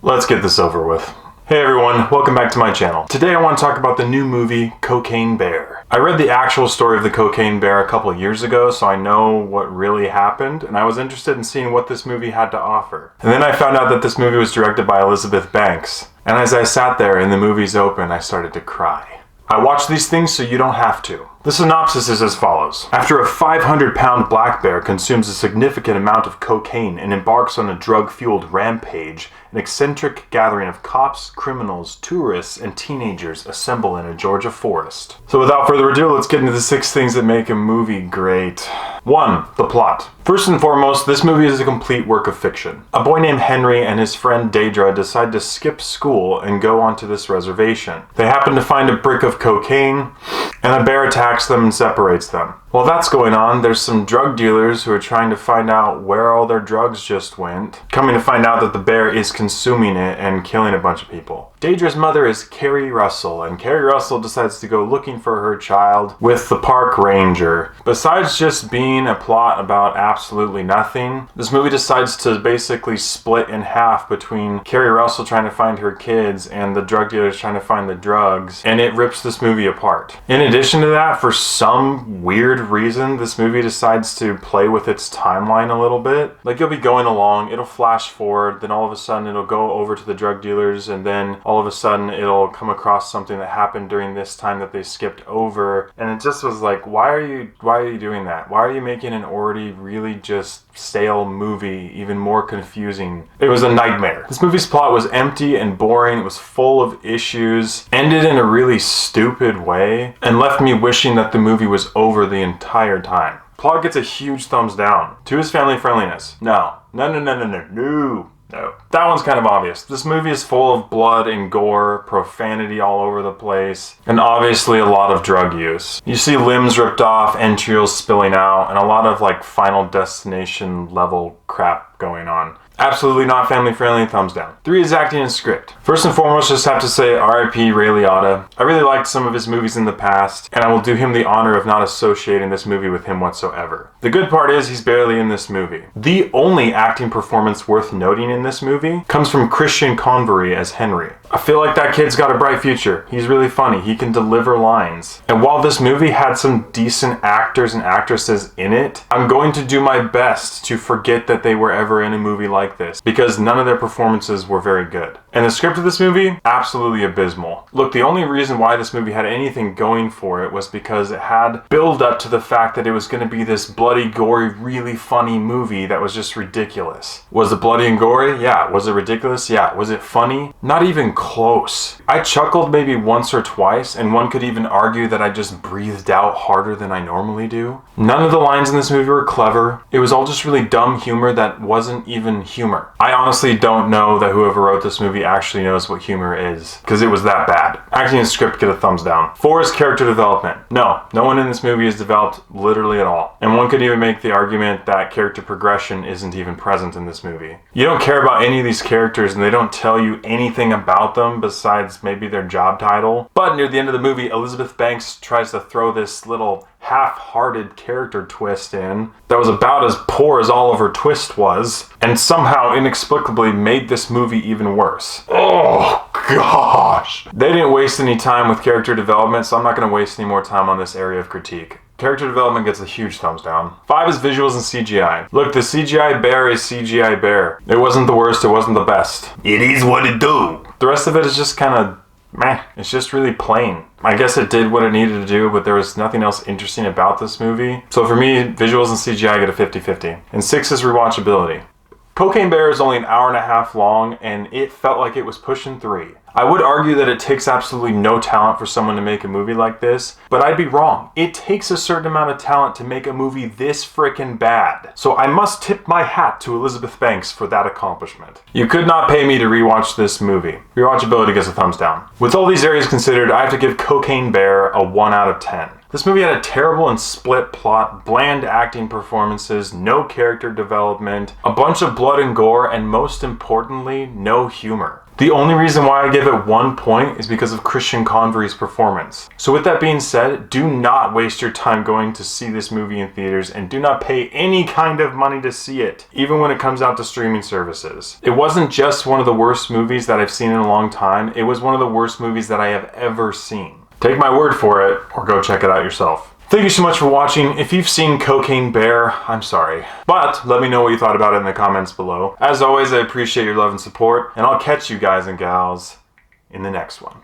Let's get this over with. Hey everyone, welcome back to my channel. Today I want to talk about the new movie, Cocaine Bear. I read the actual story of the Cocaine Bear a couple of years ago, so I know what really happened, and I was interested in seeing what this movie had to offer. And then I found out that this movie was directed by Elizabeth Banks. And as I sat there and the movie's open, I started to cry. I watch these things so you don't have to. The synopsis is as follows. After a 500-pound black bear consumes a significant amount of cocaine and embarks on a drug-fueled rampage, an eccentric gathering of cops, criminals, tourists, and teenagers assemble in a Georgia forest. So without further ado, let's get into the 6 things that make a movie great. 1. The plot. First and foremost, this movie is a complete work of fiction. A boy named Henry and his friend Deidre decide to skip school and go onto this reservation. They happen to find a brick of cocaine, and a bear attacks them and separates them. While that's going on, there's some drug dealers who are trying to find out where all their drugs just went, coming to find out that the bear is consuming it and killing a bunch of people. Deidre's mother is Carrie Russell, and Carrie Russell decides to go looking for her child with the park ranger. Besides just being a plot about absolutely nothing, this movie decides to basically split in half between Carrie Russell trying to find her kids and the drug dealers trying to find the drugs, and it rips this movie apart. In addition to that, for some weird reason, this movie decides to play with its timeline a little bit. Like, you'll be going along, it'll flash forward, then all of a sudden it'll go over to the drug dealers, and then all of a sudden it'll come across something that happened during this time that they skipped over, and it just was like, why are you doing that? Why are you making an already really just stale movie even more confusing? It was a nightmare. This movie's plot was empty and boring. It was full of issues, ended in a really stupid way, and left me wishing that the movie was over the entire time. Plot gets a huge thumbs down. 2 is family friendliness. No. That one's kind of obvious. This movie is full of blood and gore, profanity all over the place, and obviously a lot of drug use. You see limbs ripped off, entrails spilling out, and a lot of like Final Destination level crap going on. Absolutely not family friendly, thumbs down. 3 is acting and script. First and foremost, just have to say R.I.P. Ray Liotta. I really liked some of his movies in the past, and I will do him the honor of not associating this movie with him whatsoever. The good part is he's barely in this movie. The only acting performance worth noting in this movie comes from Christian Convery as Henry. I feel like that kid's got a bright future. He's really funny. He can deliver lines. And while this movie had some decent actors and actresses in it, I'm going to do my best to forget that they were ever in a movie like this, because none of their performances were very good. And the script of this movie, absolutely abysmal. Look, the only reason why this movie had anything going for it was because it had build up to the fact that it was going to be this bloody, gory, really funny movie that was just ridiculous. Was it bloody and gory? Yeah. Was it ridiculous? Yeah. Was it funny? Not even close. I chuckled maybe once or twice, and one could even argue that I just breathed out harder than I normally do. None of the lines in this movie were clever. It was all just really dumb humor that wasn't even humor. I honestly don't know that whoever wrote this movie actually knows what humor is, because it was that bad. Acting and script get a thumbs down. 4 is character development. No one in this movie is developed literally at all. And one could even make the argument that character progression isn't even present in this movie. You don't care about any of these characters, and they don't tell you anything about them besides maybe their job title. But near the end of the movie, Elizabeth Banks tries to throw this little half-hearted character twist in that was about as poor as Oliver Twist was, and somehow inexplicably made this movie even worse. Oh gosh! They didn't waste any time with character development, so I'm not going to waste any more time on this area of critique. Character development gets a huge thumbs down. 5 is visuals and CGI. Look, the CGI bear is CGI bear. It wasn't the worst, it wasn't the best. It is what it do. The rest of it is just kind of meh. It's just really plain. I guess it did what it needed to do, but there was nothing else interesting about this movie. So for me, visuals and CGI get a 50-50. And 6 is rewatchability. Cocaine Bear is only an hour and a half long, and it felt like it was pushing 3. I would argue that it takes absolutely no talent for someone to make a movie like this, but I'd be wrong. It takes a certain amount of talent to make a movie this frickin' bad. So I must tip my hat to Elizabeth Banks for that accomplishment. You could not pay me to rewatch this movie. Rewatchability gets a thumbs down. With all these areas considered, I have to give Cocaine Bear a 1 out of 10. This movie had a terrible and split plot, bland acting performances, no character development, a bunch of blood and gore, and most importantly, no humor. The only reason why I give it 1 point is because of Christian Convery's performance. So with that being said, do not waste your time going to see this movie in theaters, and do not pay any kind of money to see it, even when it comes out to streaming services. It wasn't just one of the worst movies that I've seen in a long time, it was one of the worst movies that I have ever seen. Take my word for it, or go check it out yourself. Thank you so much for watching. If you've seen Cocaine Bear, I'm sorry. But let me know what you thought about it in the comments below. As always, I appreciate your love and support, and I'll catch you guys and gals in the next one.